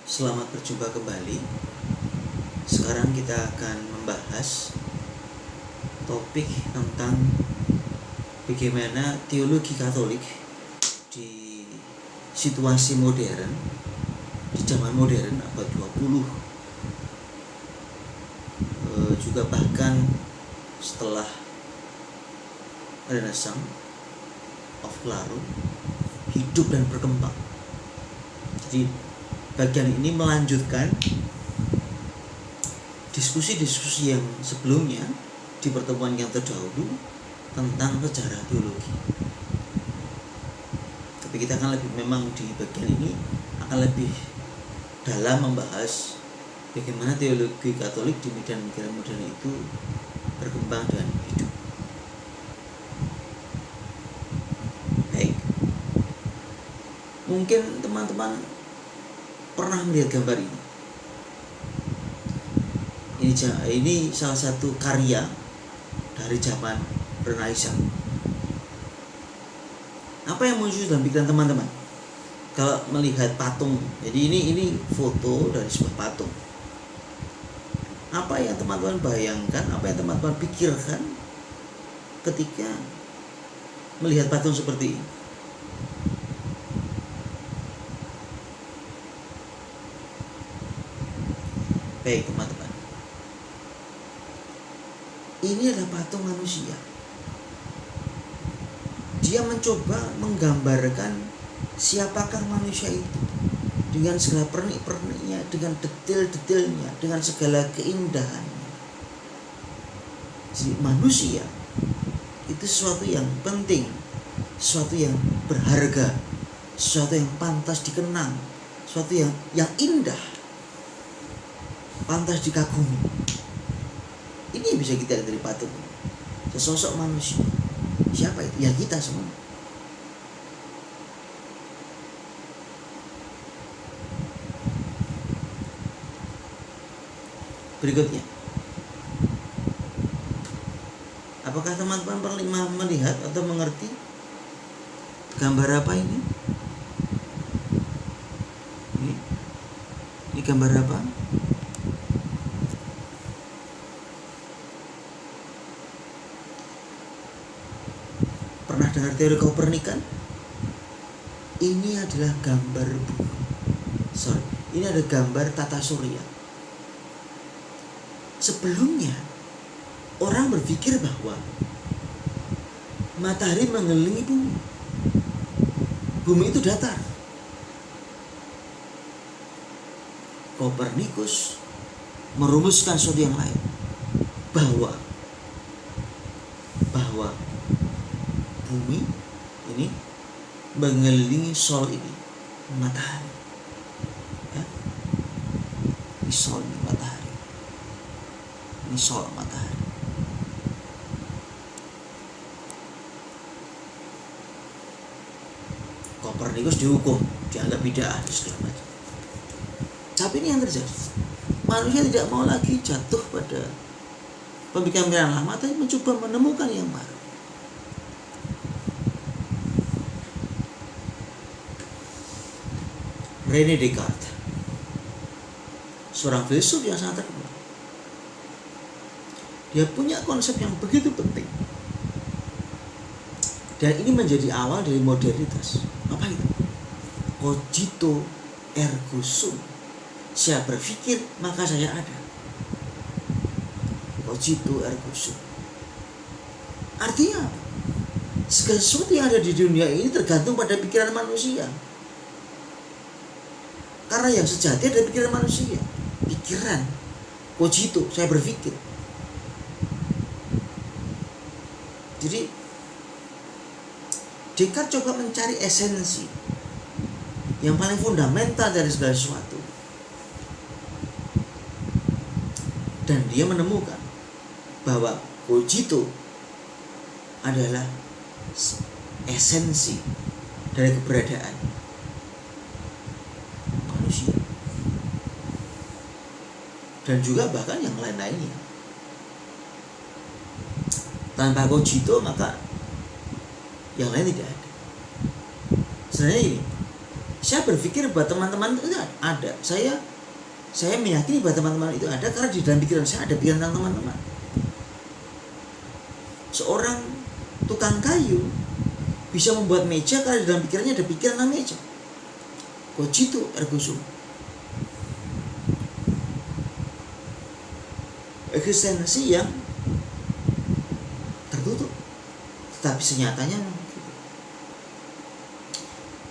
Selamat berjumpa kembali. Sekarang kita akan membahas topik tentang bagaimana teologi Katolik di situasi modern, di zaman modern abad 20, juga bahkan setelah Renaissance of Claro hidup dan berkembang. Jadi bagian ini melanjutkan diskusi-diskusi yang sebelumnya di pertemuan yang terdahulu tentang sejarah teologi. Tapi kita akan memang di bagian ini akan lebih dalam membahas bagaimana teologi Katolik di medan pikiran modern itu berkembang dan hidup. Baik, mungkin teman-teman pernah melihat gambar ini. Ini salah satu karya dari zaman Renaissance. Apa yang muncul dalam pikiran teman-teman kalau melihat patung? Jadi ini foto dari sebuah patung. Apa yang teman-teman bayangkan, apa yang teman-teman pikirkan ketika melihat patung seperti ini? Baik teman-teman, ini adalah patung manusia. Dia mencoba menggambarkan siapakah manusia itu dengan segala pernik-perniknya, dengan detail-detailnya, dengan segala keindahannya. Jadi manusia itu sesuatu yang penting, sesuatu yang berharga, sesuatu yang pantas dikenang, sesuatu yang indah, pantas dikagumi. Ini bisa kita lihat dari patung. Sesosok manusia. Siapa itu? Ya kita semua. Berikutnya, apakah teman-teman pernah melihat atau mengerti gambar apa ini? Ini gambar apa? Pernah dengar teori Kopernikan? Ini adalah gambar bumi. Ini ada gambar tata surya. Sebelumnya orang berpikir bahwa matahari mengelilingi bumi. Bumi itu datar. Kopernikus merumuskan sesuatu yang lain, bahwa bumi ini mengelilingi sol ini, matahari. Ya? Ini sol ini matahari. Ini sol matahari. Kopernikus dihukum, dianggap bid'ah segala macam. Tapi ini yang terjadi. Manusia tidak mau lagi jatuh pada pemikiran lama, tapi mencoba menemukan yang baru. René Descartes, seorang filsuf yang sangat terkenal. Dia punya konsep yang begitu penting. Dan ini menjadi awal dari modernitas. Apa itu? Cogito ergo sum. Saya berpikir maka saya ada. Cogito ergo sum. Artinya apa? Segala sesuatu yang ada di dunia ini tergantung pada pikiran manusia. Karena yang sejati adalah pikiran manusia. Pikiran, cogito, saya berpikir. Jadi Descartes coba mencari esensi yang paling fundamental dari segala sesuatu. Dan dia menemukan bahwa cogito adalah esensi dari keberadaan manusia. Dan juga bahkan yang lain-lainnya. Tanpa cogito maka yang lain tidak ada. Sebenarnya ini, Saya berpikir bahwa teman-teman itu ada. Saya meyakini bahwa teman-teman itu ada karena di dalam pikiran saya ada pikiran tentang teman-teman. Seorang tukang kayu bisa membuat meja karena di dalam pikirannya ada pikiran tentang meja. Cogito ergo sum. Eksistensi yang tertutup, tetapi senyatanya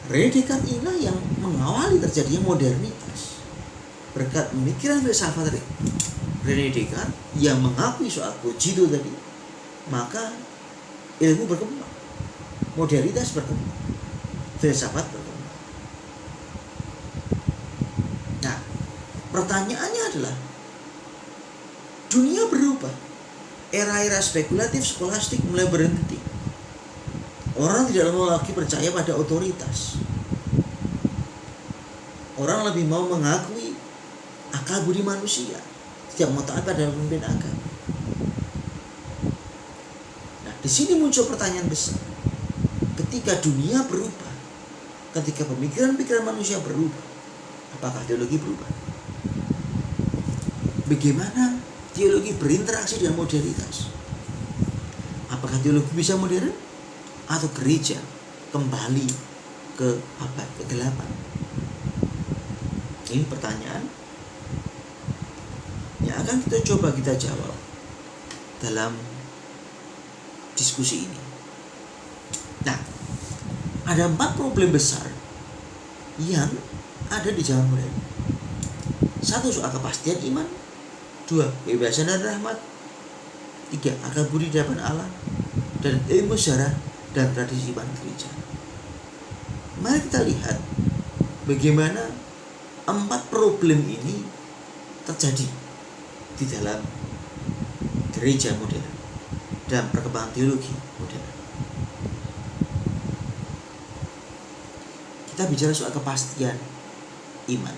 René Descartes inilah yang mengawali terjadinya modernitas. Berkat pemikiran filsafat René Descartes yang mengakui soal cogito tadi, maka ilmu berkembang, modernitas berkembang, filsafat berkembang. Nah, pertanyaannya adalah, dunia berubah, era-era spekulatif skolastik mulai berhenti. Orang tidak mau lagi percaya pada otoritas. Orang lebih mau mengakui akal budi manusia, tidak mau taat pada pemimpin agama. Nah, di sini muncul pertanyaan besar. Ketika dunia berubah, ketika pemikiran-pikiran manusia berubah, apakah teologi berubah? Bagaimana teologi berinteraksi dengan modernitas? Apakah teologi bisa modern? Atau gereja kembali ke abad kegelapan? Ini pertanyaan yang akan kita jawab dalam diskusi ini. Nah, ada 4 problem besar yang ada di zaman modern. 1. Soal kepastian iman. 2. Kebebasan dan rahmat. 3. Akal budi di hadapan Allah. Dan ilmu sejarah dan tradisi iman gereja. Mari kita lihat bagaimana 4 problem ini terjadi di dalam gereja modern dan perkembangan teologi modern. Kita bicara soal kepastian iman.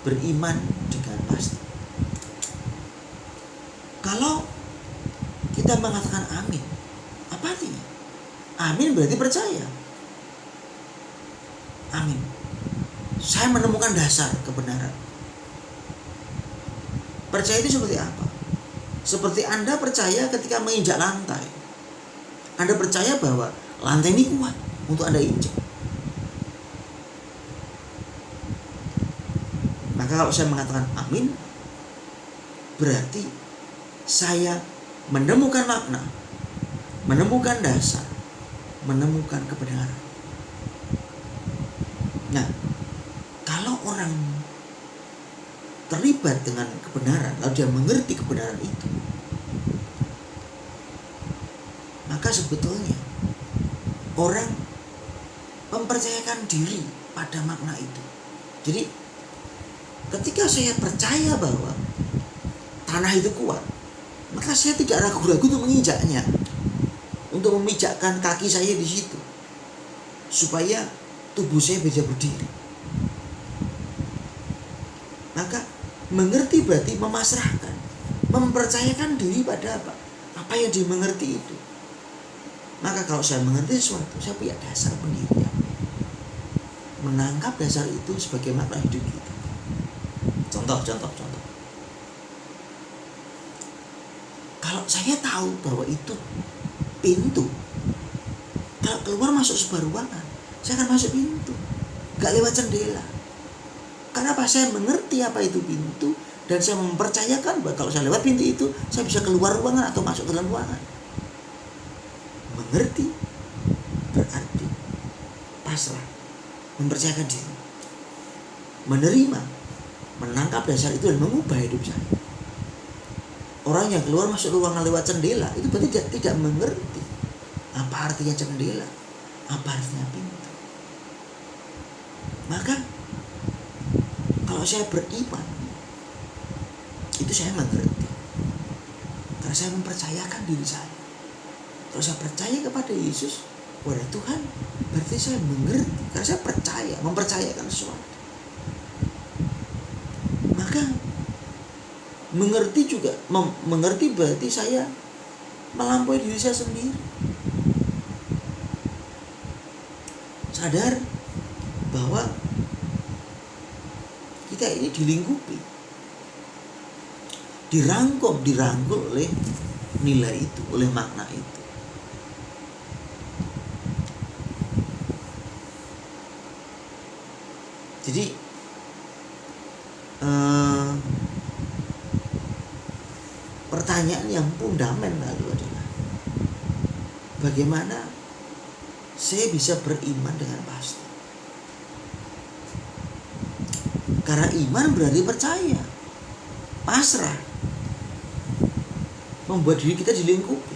Beriman dengan pasti. Kalau kita mengatakan amin, apa artinya? Amin berarti percaya. Amin. Saya menemukan dasar kebenaran. Percaya itu seperti apa? Seperti Anda percaya ketika menginjak lantai. Anda percaya bahwa lantai ini kuat untuk Anda injak. Maka kalau saya mengatakan amin, berarti saya menemukan makna, menemukan dasar, menemukan kebenaran. Nah, kalau orang terlibat dengan kebenaran, lalu dia mengerti kebenaran itu, maka sebetulnya orang mempercayakan diri pada makna itu. Jadi ketika saya percaya bahwa tanah itu kuat, maka saya tidak ragu-ragu untuk menginjaknya, untuk memijakkan kaki saya di situ, supaya tubuh saya bisa berdiri. Maka mengerti berarti memasrahkan, mempercayakan diri pada apa? Apa yang dimengerti itu. Maka kalau saya mengerti sesuatu, saya punya dasar pendirian, menangkap dasar itu sebagai makna hidup kita. Contoh. Kalau saya tahu bahwa itu pintu, kalau keluar masuk sebuah ruangan, saya akan masuk pintu, gak lewat jendela. Kenapa? Saya mengerti apa itu pintu, dan saya mempercayakan bahwa kalau saya lewat pintu itu, saya bisa keluar ruangan atau masuk ke dalam ruangan. Mengerti berarti pasrah, mempercayakan diri, menerima, menangkap dasar itu dan mengubah hidup saya. Orang yang keluar masuk ruangan lewat jendela itu berarti tidak mengerti apa artinya jendela, apa artinya pintu. Maka kalau saya beriman, itu saya mengerti karena saya mempercayakan diri saya. Kalau saya percaya kepada Yesus, kepada Tuhan, berarti saya mengerti karena saya percaya, mempercayakan sesuatu. Maka mengerti juga, mengerti berarti saya melampaui diri saya sendiri. Sadar bahwa kita ini dilingkupi, dirangkul oleh nilai itu, oleh makna itu. Jadi pertanyaan yang fundamental lalu adalah bagaimana saya bisa beriman dengan pasti. Karena iman berarti percaya, pasrah, membuat diri kita dilingkupi.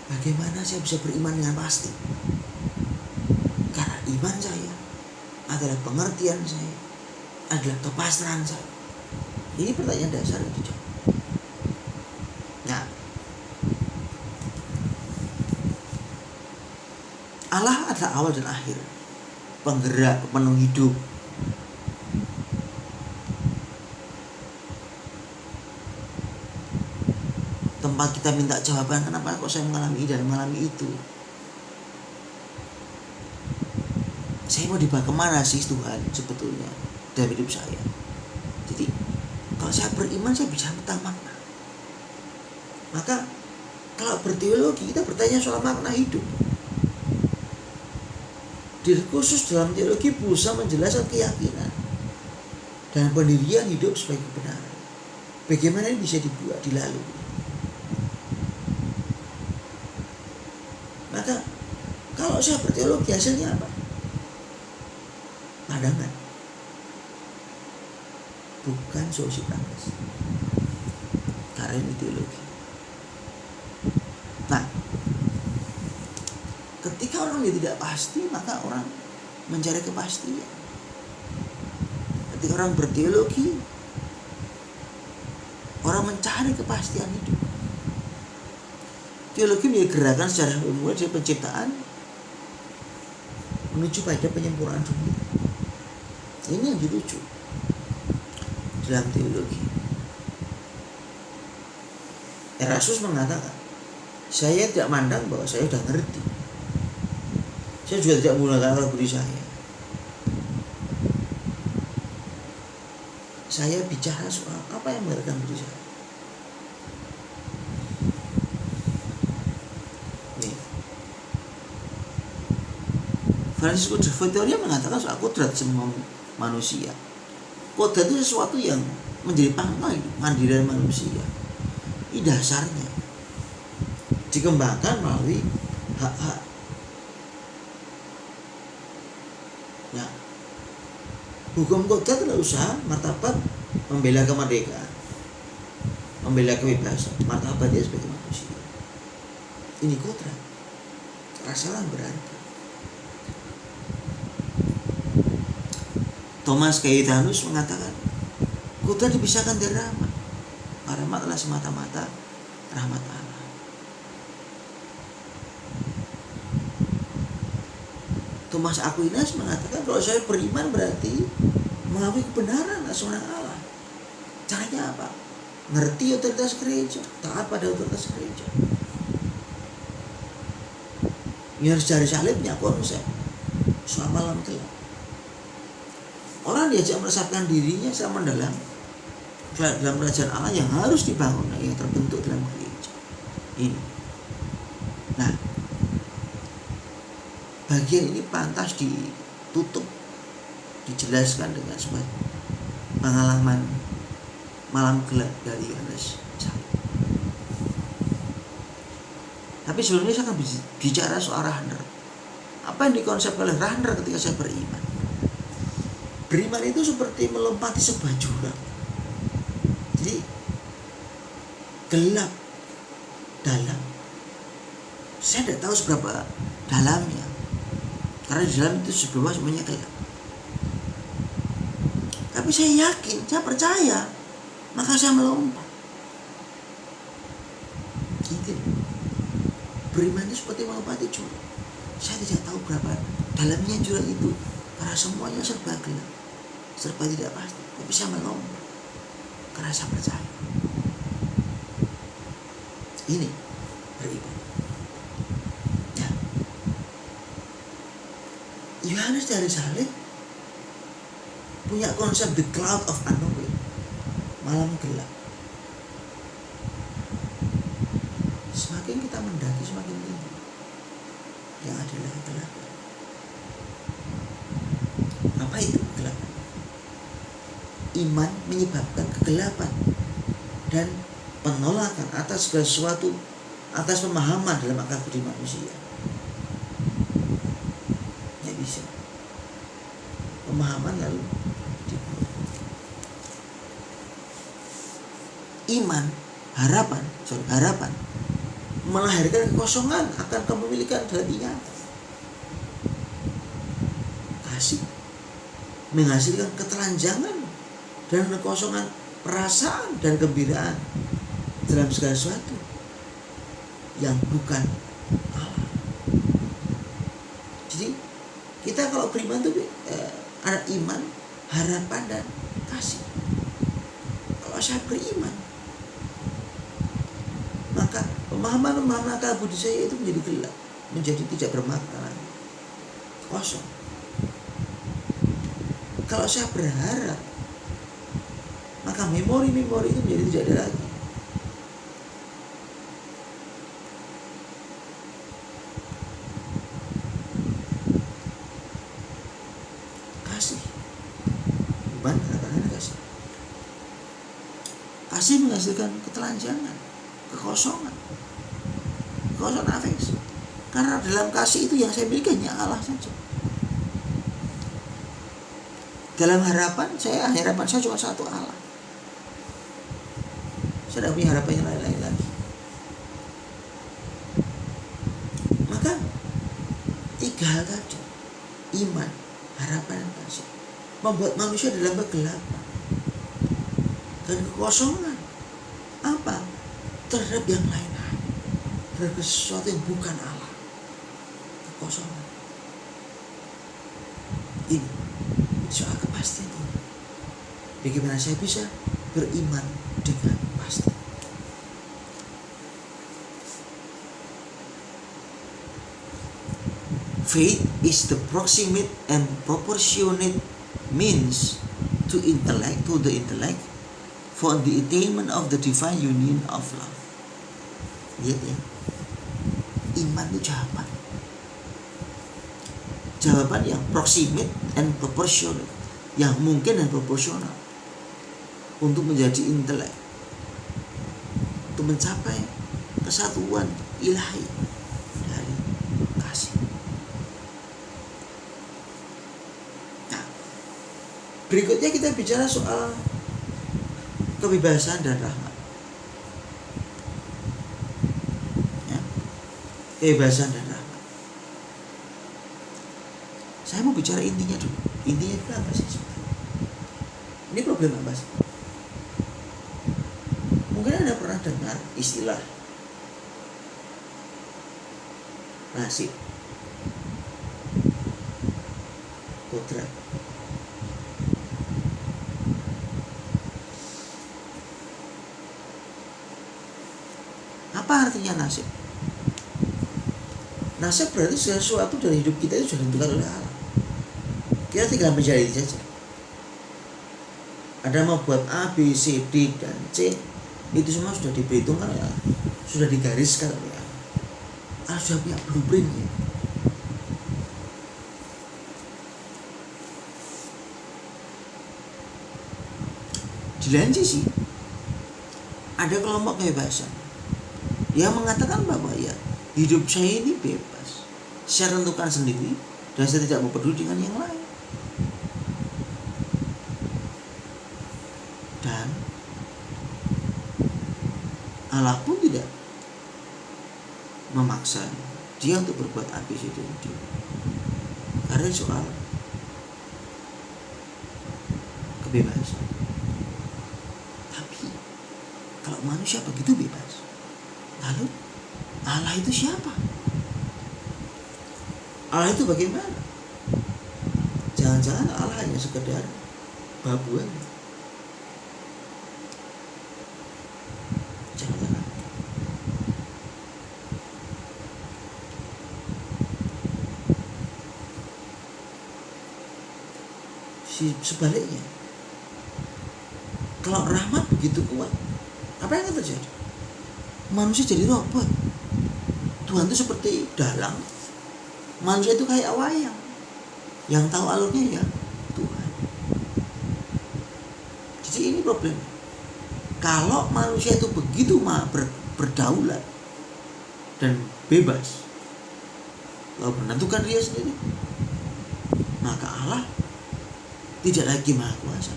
Bagaimana saya bisa beriman dengan pasti? Karena iman saya adalah pengertian saya, adalah kepasrahan saya. Ini pertanyaan dasar yang dijawab. Nah, Allah adalah awal dan akhir, penggerak, penuh hidup. Tempat kita minta jawaban, kenapa kok saya mengalami ini dan mengalami itu. Saya mau dibawa kemana sih Tuhan sebetulnya dalam hidup saya. Jadi kalau saya beriman, saya bisa tentang makna. Maka kalau berteologi, kita bertanya soal makna hidup. Diri khusus dalam teologi berusaha menjelaskan keyakinan dan pendirian hidup sebagai kebenaran. Bagaimana ini bisa dibuat, dilalui. Maka kalau saya berteologi, hasilnya apa? Pandangan, bukan solusi praktis. Karena ini teologi. Nah, ketika orang dia tidak pasti, maka orang mencari kepastian. Ketika orang berteologi, orang mencari kepastian hidup. Teologi menjadi gerakan secara umum dari penciptaan menuju pada penyempurnaan dunia. Ini yang dituju dalam teologi. Erasmus mengatakan, saya tidak mandang bahwa saya sudah ngerti. Saya juga tidak menggunakan akal budi saya. Saya bicara soal apa yang menggerakkan budi saya. Nih, Francisco de Vitoria mengatakan soal kodrat semua manusia. Kodrat itu sesuatu yang menjadi pangkal mandiri manusia. Ini dasarnya dikembangkan melalui hak-hak. Nah, hukum kodrat adalah usaha martabat membela kemerdekaan, membela kebebasan, martabat dia sebagai manusia. Ini kodrat, rasalah berarti. Thomas Caethanus mengatakan, kodrat dipisahkan dari rahmat. Rahmat adalah semata-mata rahmat Allah. Thomas Aquinas mengatakan kalau saya beriman berarti mengakui kebenaran seorang Allah. Caranya apa? Ngerti otoritas gereja, taat pada otoritas gereja. Yang dari salibnya konsep soal malam gelap. Orang diajak meresapkan dirinya sama dalam kerajaan Allah yang harus dibangun, yang terbentuk dalam gereja ini. Nah, bagian ini pantas ditutup, dijelaskan dengan sebuah pengalaman malam gelap dari Yohanes Salib. Tapi sebelumnya saya akan bicara soal Rahner. Apa yang dikonsepkan oleh Rahner ketika saya beriman? Beriman itu seperti melompati sebuah jurang. Jadi gelap, dalam. Saya tidak tahu seberapa dalamnya, karena di dalam itu sebuah semuanya gelap. Tapi saya yakin, saya percaya, maka saya melompat. Gitu. Beriman itu seperti melompati jurang. Saya tidak tahu berapa dalamnya jurang itu, karena semuanya serba gelap, serba tidak pasti. Tapi saya melompat karena saya percaya. Ini beriman. Yohanes dari Salib punya konsep the cloud of unknowing, malam gelap. Semakin kita mendaki semakin tinggi, yang adalah kegelapan. Apa itu kegelapan? Iman menyebabkan kegelapan dan penolakan atas segala sesuatu, atas pemahaman dalam akal budi manusia. Nggak bisa. Pemahaman lalu dibuat. Iman, harapan melahirkan kekosongan akan kepemilikan dalam ingatan. Kasih menghasilkan ketelanjangan dan kekosongan perasaan dan kegembiraan dalam segala sesuatu yang bukan Allah. Jadi kita kalau beriman itu ada iman, harapan dan kasih. Kalau saya beriman, maka pemahaman akal budi saya itu menjadi gelap, menjadi tidak bermakna lagi, kosong. Kalau saya berharap, maka memori-memori itu menjadi tidak ada lagi. Kasih, iman, harapan, kasih. Kasih menghasilkan ketelanjangan, kekosongan afeksi. Karena dalam kasih itu yang saya miliki hanya Allah saja. Dalam harapan saya cuma satu, Allah. Saya tidak punya harapan yang lain-lain lagi. Maka tiga hal tadi, iman, harapan dan kasih, membuat manusia dalam kegelapan dan kekosongan. Apa? Terhadap yang lain, terhadap sesuatu yang bukan Allah. Kekosongan. Ini soal kepastian ini. Bagaimana saya bisa beriman dengan pasti? Faith is the proximate and proportionate means to the intellect for the attainment of the divine union of love. Lihat ya, iman itu jawaban yang proximate and proportionate, yang mungkin dan proporsional untuk menjadi intelek, untuk mencapai kesatuan ilahi dari kasih. Nah, berikutnya kita bicara soal kebebasan dan rahmat. Ya, kebebasan dan rahmat. Saya mau bicara intinya dulu. Intinya itu apa sih? Ini problem apa sih? Mungkin Anda pernah dengar istilah nasib, kodrat. Apa artinya nasib? Nasib berarti sesuatu dari hidup kita itu sudah ditentukan oleh Allah. Kita tinggal menjalani saja. Ada mau buat A, B, C, D, dan C, itu semua sudah diperhitungkan oleh Allah, sudah digariskan oleh Allah. Allah sudah punya blueprintnya. Di lain sisi, ada kelompok kebebasan yang mengatakan bahwa ya, hidup saya ini bebas, saya tentukan sendiri dan saya tidak mau peduli dengan yang lain. Dan Allah pun tidak memaksa dia untuk berbuat A, B, C, D, karena soal kebebasan. Tapi kalau manusia begitu bebas, lalu Allah itu siapa? Allah itu bagaimana? Jangan-jangan Allah hanya sekedar babuan. Jangan-jangan. sebaliknya. Kalau rahmat begitu kuat, apa yang akan terjadi? Manusia jadi robot. Tuhan itu seperti dalang, manusia itu kayak wayang. Yang tahu alurnya ya Tuhan. Jadi ini problem. Kalau manusia itu begitu berdaulat dan bebas, lalu menentukan dia sendiri, maka Allah tidak lagi maha kuasa.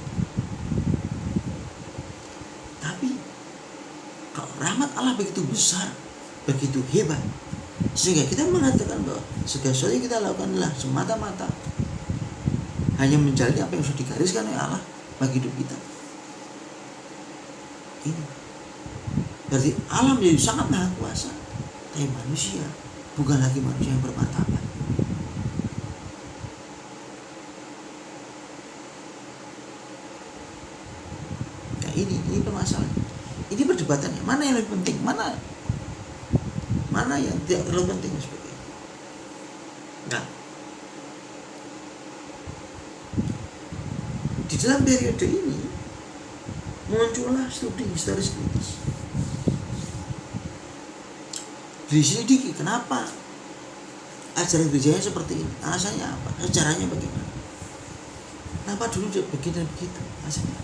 Tapi kalau rahmat Allah begitu besar, begitu hebat, sehingga kita mengatakan bahwa segala sesuatu yang kita lakukan adalah semata-mata hanya menjalani apa yang sudah digariskan oleh Allah bagi hidup kita. Ini berarti Allah menjadi sangat maha kuasa, tapi manusia bukan lagi manusia yang bermartabat. Nah, ini permasalahan. Ini perdebatannya, mana yang lebih penting, mana yang tidak terlalu penting dan sebagainya. Nah, di dalam periode ini muncullah studi historis kritis. Diselidiki kenapa ajaran gerejanya seperti ini, alasannya apa, sejarahnya bagaimana, kenapa dulu dia begini dan begitu, alasannya.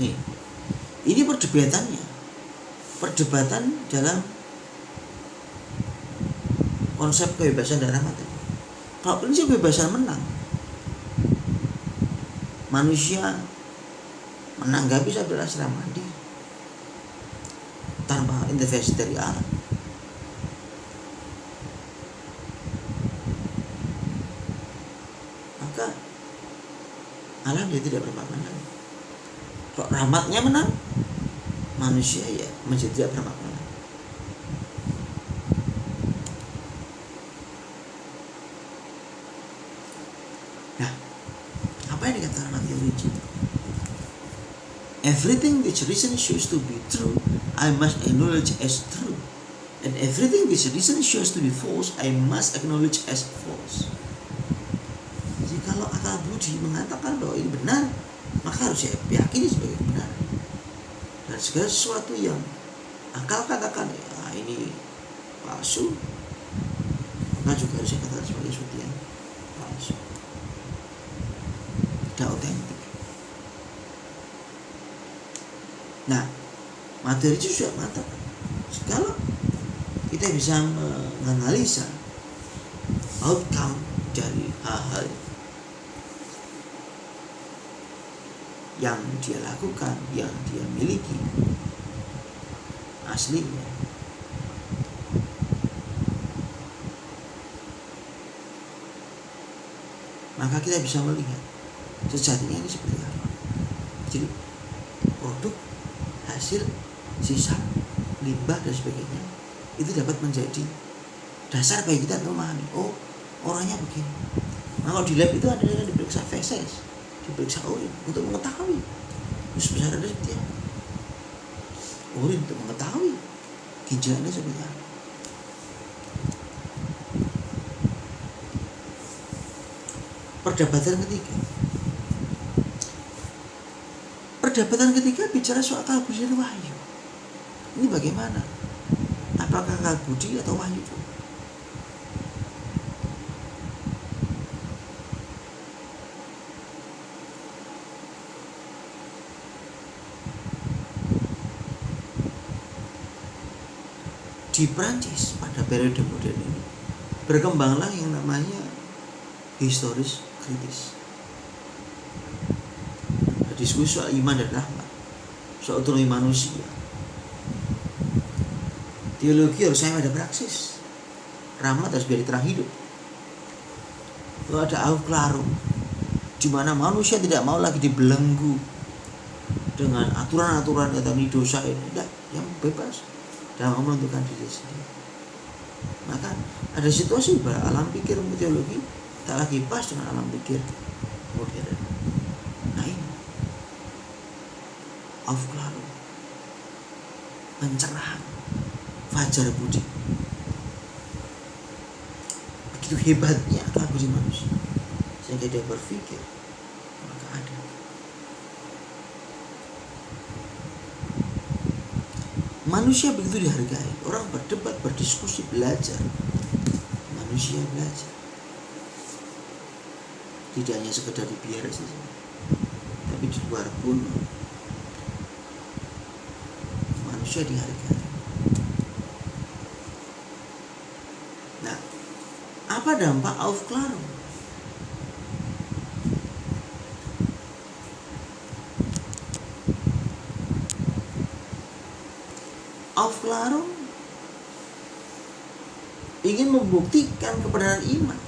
Nih, ini perdebatan dalam konsep kebebasan dan rahmat. Kalau prinsip kebebasan menang, manusia menanggapi secara secara mandiri tanpa intervensi dari Allah. Maka Allah dia tidak bermakna lagi. Kalau rahmatnya menang, manusia ya menjadi tidak bermakna. Nah, apa yang dikatakan Mati Origin? Everything which reason shows to be true, I must acknowledge as true, and everything which reason shows to be false, I must acknowledge as false. Jadi kalau akal budi mengatakan bahwa ini benar, maka harus saya yakini sebagai benar. Dan segala sesuatu yang akal katakan ini palsu, maka juga harus saya katakan sebagai sesuatu yang palsu, tidak otentik. Nah, materi itu sudah mengatakan kalau kita bisa menganalisa outcome dari hal-hal yang dia lakukan, yang dia miliki aslinya, maka kita bisa melihat sejatinya ini seperti apa. Jadi produk, hasil, sisa, limbah dan sebagainya itu dapat menjadi dasar bagi kita untuk memahami, oh orangnya begini. Nah, kalau di lab itu ada yang diperiksa feses, diperiksa urin untuk mengetahui terus besar ada seperti apa, urin untuk mengetahui ginjalnya seperti apa. Perdebatan ketiga bicara soal akal budi dan wahyu. Ini bagaimana? Apakah akal budi atau wahyu? Di Prancis pada periode modern ini berkembanglah yang namanya historis kritis. Diskusi soal iman dan rahmat, soal otonomi manusia. Teologi harus sama ada praksis. Rahmat harus menjadi terang hidup. Lalu ada au clarum, di mana manusia tidak mau lagi dibelenggu dengan aturan-aturan tentang dosa ini. Tidak, yang bebas dalam menentukan diri sendiri. Maka ada situasi bahwa alam pikir teologi tak lagi pas dengan alam pikir modern. Nah ini aufklärung, pencerahan, fajar budi. Begitu hebatnya akal budi manusia, sehingga dia berpikir maka ada. Manusia begitu dihargai. Orang berdebat, berdiskusi, belajar. Manusia belajar. Tidak hanya sekedar di biara saja, tapi di luar pun manusia dihargai. Nah, apa dampak aufklärung? Aufklärung ingin membuktikan kebenaran iman.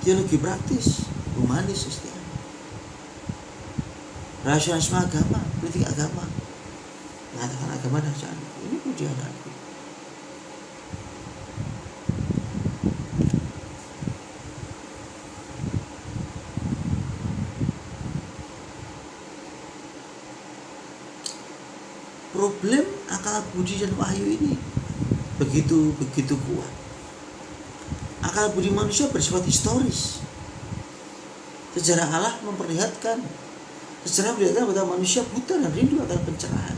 Teologi praktis, humanis, kristiani, rasionalisme agama, kritik agama, mengatakan agama adalah candu. Ini pun dihadapi. Problem akal budi dan wahyu ini begitu kuat. Akal budi manusia bersifat historis. Sejarah Allah memperlihatkan bahwa manusia buta dan rindu akan pencerahan.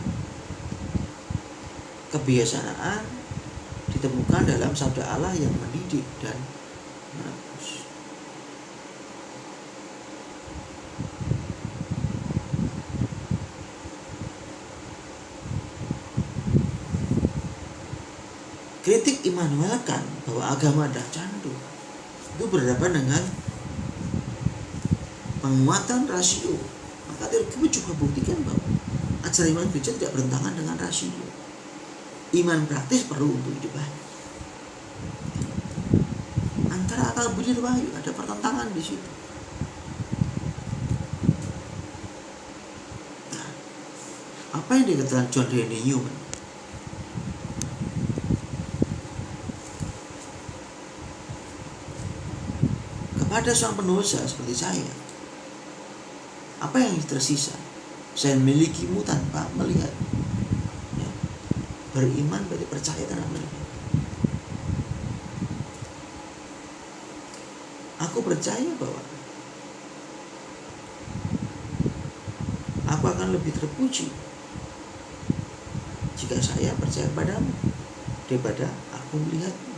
Kebiasaan ditemukan dalam sabda Allah yang mendidik dan menebus. Kritik Immanuel kan bahwa agama adalah candu. Itu berhadapan dengan penguatan rasio. Maka teologi juga buktikan bahwa ajaran iman gereja tidak bertentangan dengan rasio. Iman praktis perlu untuk hidup baik. Antara akal budi dan wahyu ada pertentangan di situ. Nah, apa yang dikatakan John Henry Newman? Kepada seorang pendosa seperti saya, apa yang tersisa? Saya memilikimu tanpa melihat. Ya. Beriman berarti percaya tanpa melihat. Aku percaya bahwa aku akan lebih terpuji jika saya percaya padamu daripada aku melihatmu.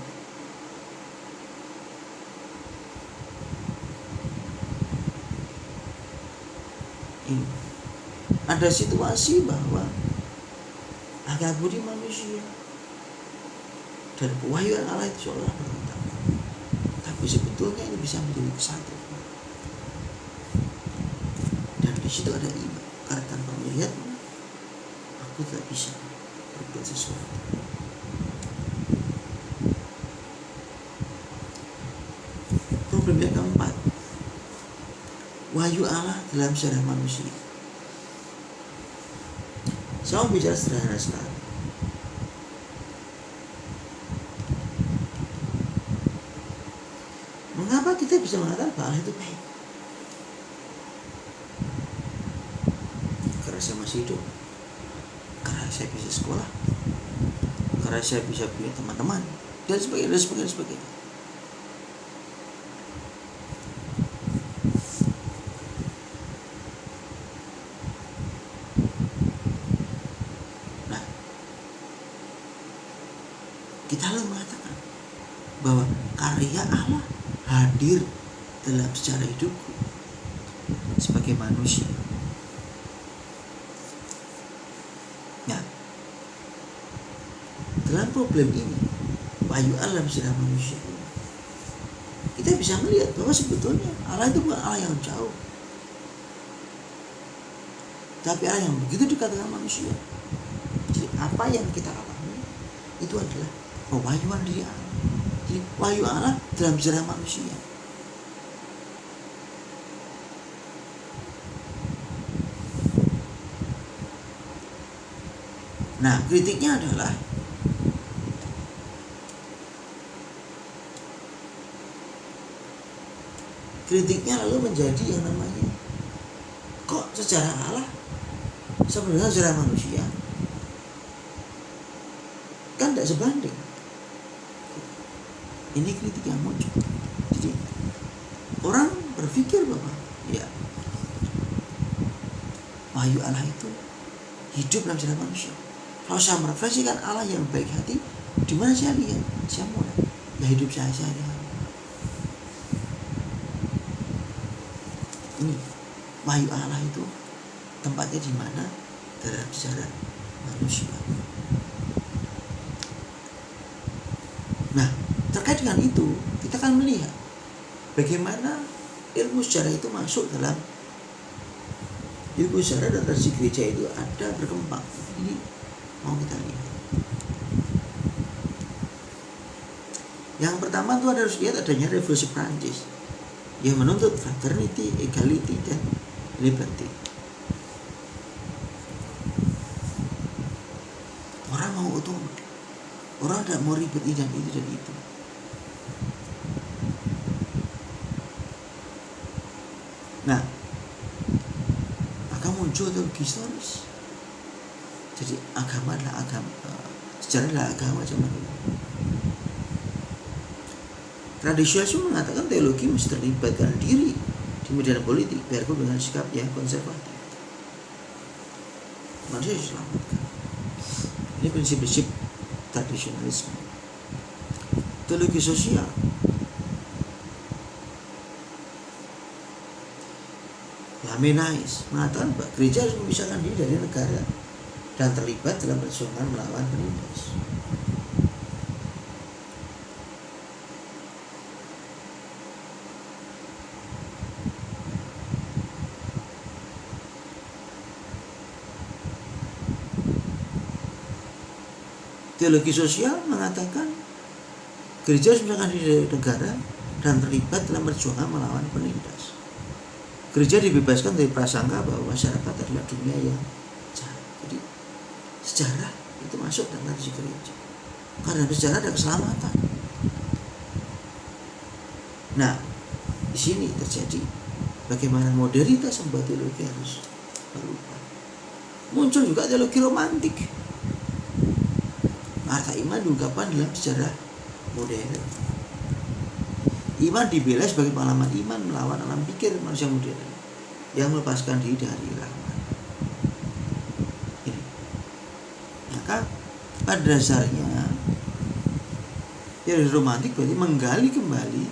Ada situasi bahwa akal budi manusia dan kewahyuan Allah itu seolah bertentangan, tapi sebetulnya ini bisa menjadi kesatuan. Dan di situ ada iman, karena tanpa melihat aku tidak bisa berbuat sesuatu. Problem yang keempat, wahyu Allah dalam sejarah manusia. Saya mau bicara sederhana sekali. Mengapa kita bisa mengatakan bahwa Allah itu baik? Karena saya masih hidup, karena saya bisa sekolah, karena saya bisa punya teman-teman, dan sebagainya. Kita lalu mengatakan bahwa karya Allah hadir dalam sejarah hidupku sebagai manusia. Nah, dalam problem ini, wahyu Allah dalam sejarah manusia ini, kita bisa melihat bahwa sebetulnya Allah itu bukan Allah yang jauh, tapi Allah yang begitu dekat dengan manusia. Jadi apa yang kita alami itu adalah pewahyuan dari Allah. Jadi wahyu Allah dalam sejarah manusia. Nah, kritiknya adalah kritiknya lalu menjadi yang namanya, kok sejarah Allah sama dengan sejarah manusia kan tidak sebanding. Ini kritik yang muncul. Jadi orang berpikir bahwa ya wahyu Allah itu hidup dalam sejarah manusia. Kalau saya merefleksikan Allah yang baik hati, di mana saya lihat? Saya mulai ya hidup saya sehari-hari. Ini wahyu Allah itu tempatnya di mana? Dalam sejarah manusia. Nah, terkait dengan itu, kita akan melihat bagaimana ilmu sejarah itu masuk dalam ilmu sejarah dan tradisi gereja itu ada berkembang. Ini mau kita lihat. Yang pertama itu harus lihat adanya revolusi Prancis yang menuntut fraternity, equality, dan liberty. Orang mau otonom, orang tidak mau ribet ini dan itu dan itu. Nah, maka muncul teologi historis. Jadi agama adalah agama, sejarah adalah agama zaman dulu. Tradisionalisme mengatakan teologi mesti terlibatkan diri di medan politik biarpun dengan sikap yang konservatif. Manusia diselamatkan. Ini prinsip-prinsip tradisionalisme. Teologi sosial. Lamennais mengatakan bahwa gereja harus memisahkan diri dari negara dan terlibat dalam perjuangan melawan penindas. Teologi sosial mengatakan gereja harus memisahkan diri dari negara dan terlibat dalam perjuangan melawan penindas. Gereja dibebaskan dari prasangka bahwa masyarakat adalah dunia yang jahat. Jadi sejarah itu masuk dalam tradisi gereja. Karena sejarah ada keselamatan. Nah, di sini terjadi bagaimana modernitas membuat teologi harus berubah. Muncul juga teologi romantik. Arti iman diungkapkan dalam sejarah modern. Iman dibela sebagai pengalaman iman melawan alam pikir manusia modern yang melepaskan diri dari rahmat. Ini. Maka pada dasarnya teologi romantik berarti menggali kembali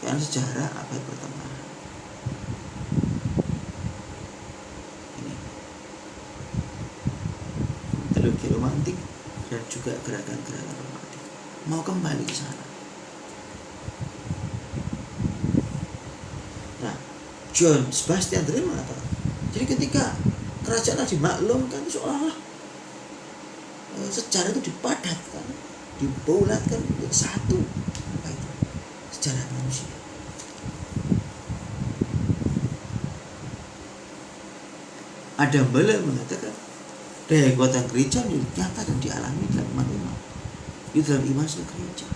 keadaan sejarah abad pertengahan. Ini. Teologi romantik dan juga gerakan-gerakan romantik mau kembali ke sana. Nah, John Sebastian Thrale mengatakan, jadi ketika kerajaan dimaklumkan seolah-olah sejarah itu dipadatkan, dibulatkan menjadi satu. Apa itu? Sejarah manusia. Adam Baller mengatakan daya kekuatan gereja nyata dan dialami dalam umat-umat. Itu dalam iman sebagai gereja.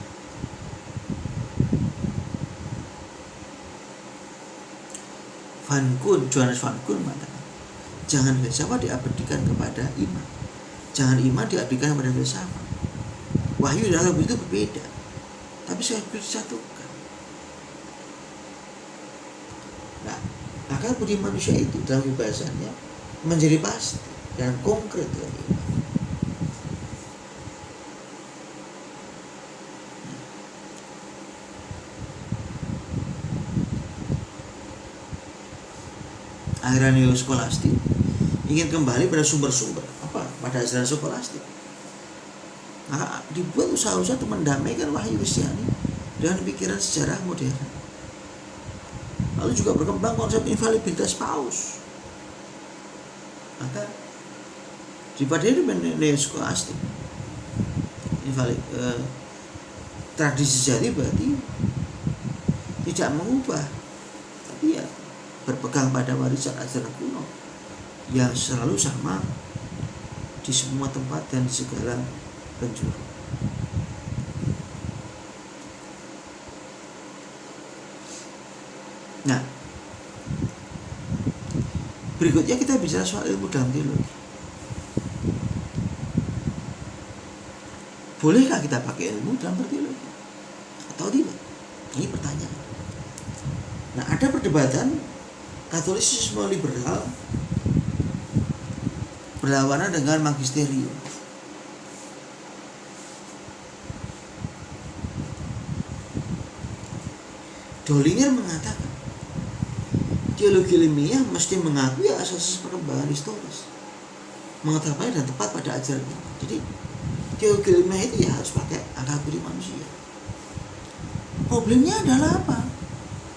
Johannes Van Koen mengatakan, jangan filsafat diabadikan kepada iman, jangan iman diabadikan kepada filsafat. Wahyu dan itu berbeda, tapi saya disatukan. Nah, akal budi manusia itu dalam kebebasannya menjadi pasti dan konkret dalam iman. Akhirnya neoskolastik ingin kembali pada sumber-sumber pada ajaran skolastik. Maka dibuat usaha-usaha untuk mendamaikan wahyu Kristiani dengan pikiran sejarah modern. Lalu juga berkembang konsep infalibilitas Paus. Maka dipadahi dengan neoskolastik, tradisi sejati berarti tidak mengubah, tapi ya berpegang pada warisan ajaran kuno yang selalu sama di semua tempat dan di segala penjuru. Nah, berikutnya kita bicara soal ilmu dalam teologi. Bolehkah kita pakai ilmu dalam berteologi atau tidak? Ini pertanyaan. Nah, ada perdebatan Katolisisme liberal berlawanan dengan magisterium. Dollinger mengatakan teologi ilmiah mesti mengakui asas perkembangan historis, mengetahui dan tepat pada ajarannya. Jadi teologi ilmiah itu ya harus pakai akal budi manusia. Problemnya adalah apa?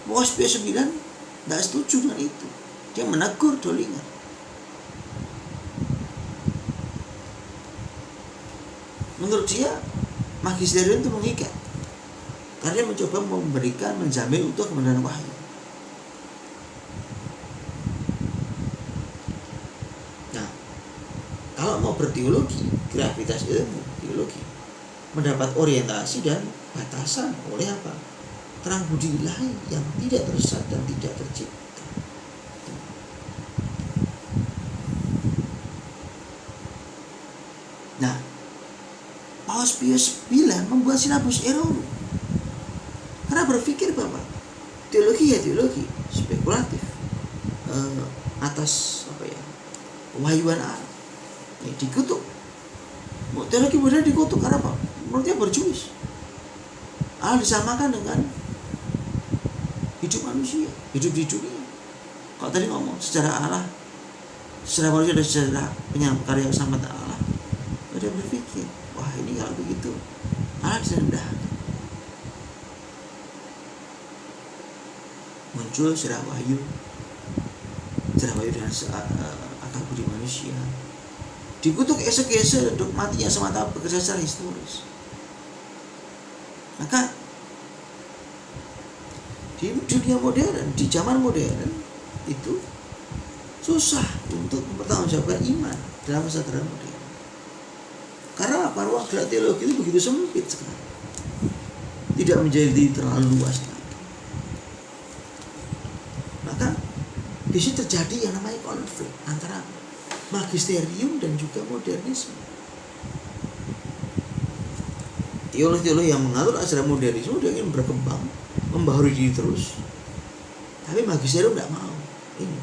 WASP 9 tidak setuju dengan itu. Dia menegur Dollinger. Menurut dia magisterium itu mengikat karena dia mencoba menjamin utuh kebenaran wahyu. Nah, kalau mau berteologi, gravitas ilmu teologi mendapat orientasi dan batasan oleh apa? Terang budi ilahi yang tidak tersesat dan tidak tercipta. Nah, Paus Pius IX membuat silabus Erorum karena berpikir bahwa teologi ya teologi spekulatif atas wahyuan Allah. Ini dikutuk. Teologi modern dikutuk karena apa? Menurut dia berjuis. Allah disamakan dengan hidup manusia, hidup di dunia. Kalau tadi ngomong secara Allah, secara manusia dan secara karya sama Allah, dia berpikir, wah ini kalau begitu Allah direndahkan. Muncul secara wahyu dengan akal budi manusia. Dikutuk esek-esek dogmatiknya semata bekerja secara historis. Maka di dunia modern, di zaman modern itu susah untuk mempertanggungjawabkan iman dalam masa modern. Karena apa? Ruang gerak teologi itu begitu sempit sekarang. Tidak menjadi terlalu luas lagi. Maka di sini terjadi yang namanya konflik antara magisterium dan juga modernisme. Teologi-teologi yang mengatur ajaran modernisme dia ingin berkembang, membaharui diri terus. Tapi magisterium tidak mau. Ini.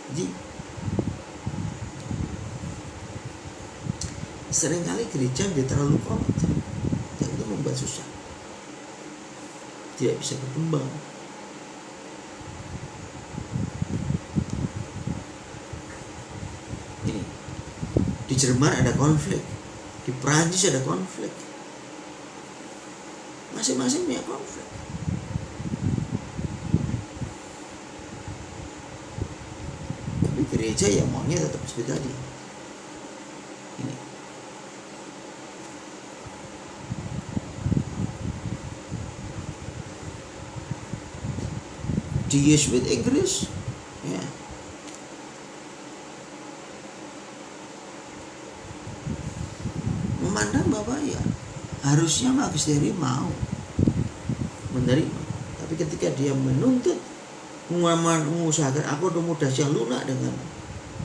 Jadi seringkali gereja dia terlalu komit dan itu membuat susah, tidak bisa berkembang. Ini di Jerman ada konflik, di Prancis ada konflik, masing-masing punya konflik. Tapi gereja yang maunya tetap seperti tadi. Di Yesuit Inggris ya, memandang bahwa ya harusnya magisterium mau menerima, tapi ketika dia menuntut mengusahakan akomodasi yang lunak dengan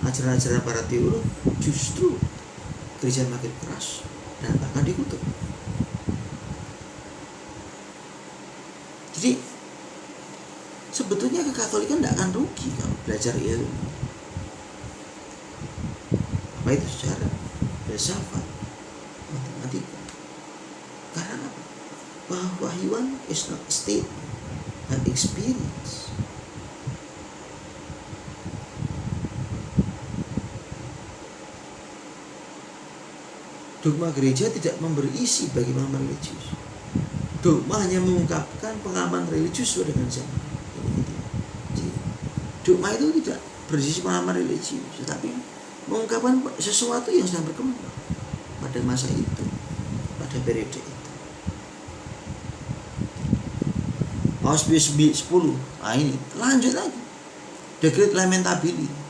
ajaran-ajaran para teolog, justru gereja makin keras dan bahkan dikutuk. Jadi sebetulnya kekatolikan tidak akan rugi kalau belajar ilmu. Apa itu sejarah, filsafat, matematika. Karena apa? Bahwa wahyuan is not a state, but experience. Dogma gereja tidak memberi isi bagi pengalaman religius. Dogma hanya mengungkapkan pengalaman religius sesuai dengan zaman. Dogma itu tidak berisi pengalaman religius, tetapi mengungkapkan sesuatu yang sedang berkembang pada masa itu, pada periode itu. Paus Pius 10, nah ini lanjut lagi, Decretum Lamentabili.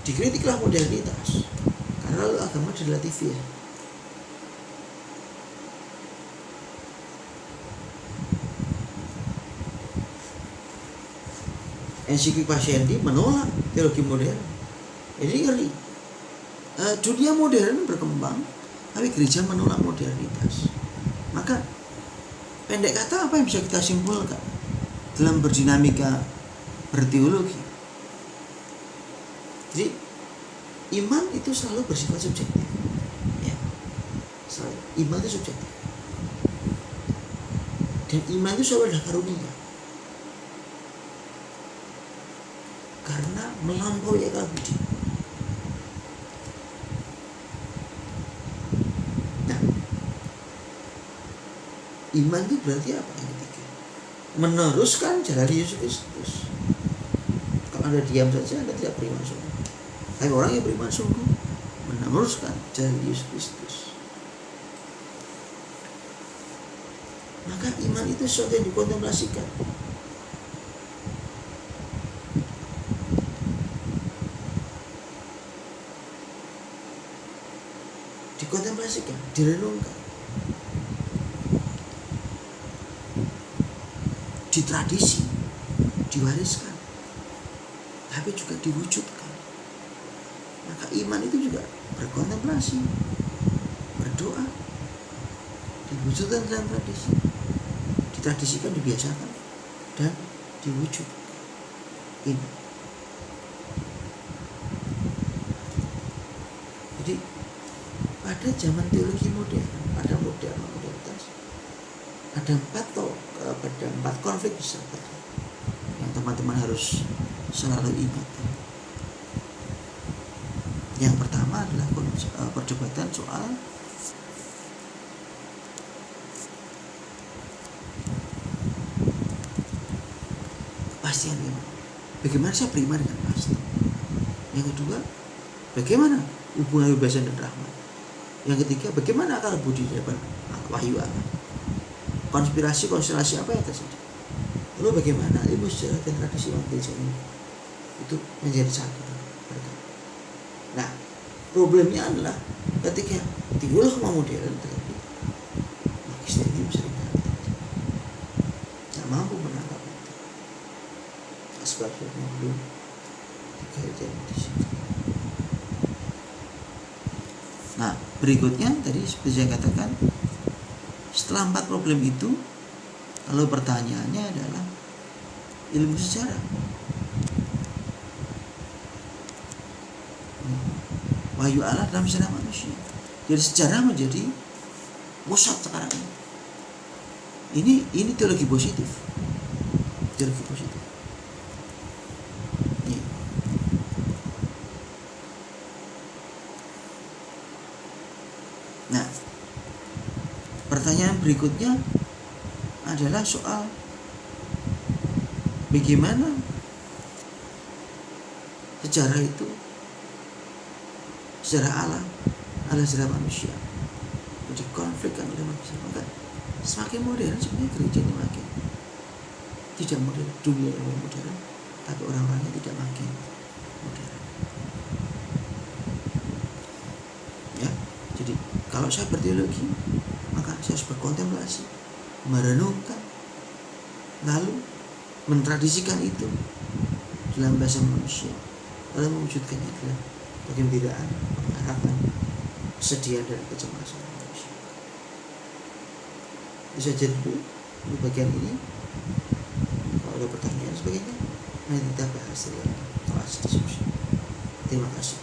Dikritiklah modernitas karena agama direlativis. Ensiklik Pasiendi menolak teologi modern. Jadi ngeri. Dunia modern berkembang, tapi gereja menolak modernitas. Maka pendek kata apa yang bisa kita simpulkan dalam berdinamika berteologi? Jadi iman itu selalu bersifat subjektif. Ya. Iman itu subjektif. Dan iman itu selalu adalah karunia. Karena melampaui akal budi. Nah, iman itu berarti apa yang ketiga? Meneruskan jalan Yesus Kristus. Kalau Anda diam saja, Anda tidak beriman sungguh. Tapi orang yang beriman sungguh meneruskan jalan Yesus Kristus. Maka iman itu sesuatu yang dikontemplasikan. Dikontemplasikan, direnungkan, ditradisi, diwariskan, tapi juga diwujudkan. Maka iman itu juga berkontemplasi, berdoa, diwujudkan dalam tradisi, ditradisikan, dibiasakan, dan diwujudkan. Ini. Jadi pada zaman teologi modern, ada modernitas, ada empat konflik besar yang teman-teman harus selalu ingat. Yang pertama adalah perdebatan soal kepastian iman. Bagaimana saya beriman dengan pasti? Yang kedua, bagaimana hubungan kebebasan dan rahmat? Yang ketiga, bagaimana akal budi di depan wahyu Allah? Konstelasi apa yang terjadi? Lalu bagaimana ilmu sejarah dan tradisi umat gereja ini itu menjadi satu? Nah, problemnya adalah ketika timbul kemauan modern, tetapi magisterium seringkali tidak mampu menangkap itu. Sebabnya belum dikaitkan di sini. Nah, berikutnya tadi seperti saya katakan, setelah 4 problem itu, lalu pertanyaannya adalah ilmu sejarah. Wahyu Allah dalam sejarah manusia. Jadi sejarah menjadi pusat sekarang ini. Ini teologi positif. Teologi positif. Ini. Nah, pertanyaan berikutnya adalah soal bagaimana sejarah itu, sejarah Allah adalah sejarah manusia, jadi konflikkan oleh manusia. Maka semakin modern sebenarnya gereja ini makin tidak modern, dunia yang modern, tapi orang-orangnya tidak makin modern. Ya, jadi kalau saya berteologi, maka saya harus berkontemplasi, merenungkan, lalu mentradisikan itu dalam bahasa manusia, lalu mewujudkannya dalam kegembiraan, pengharapan, kesedihan dan kecemasan manusia. Bisa jadi dulu di bagian ini. Kalau ada pertanyaan sebagainya, nanti kita bahas di kelas diskusi. Terima kasih.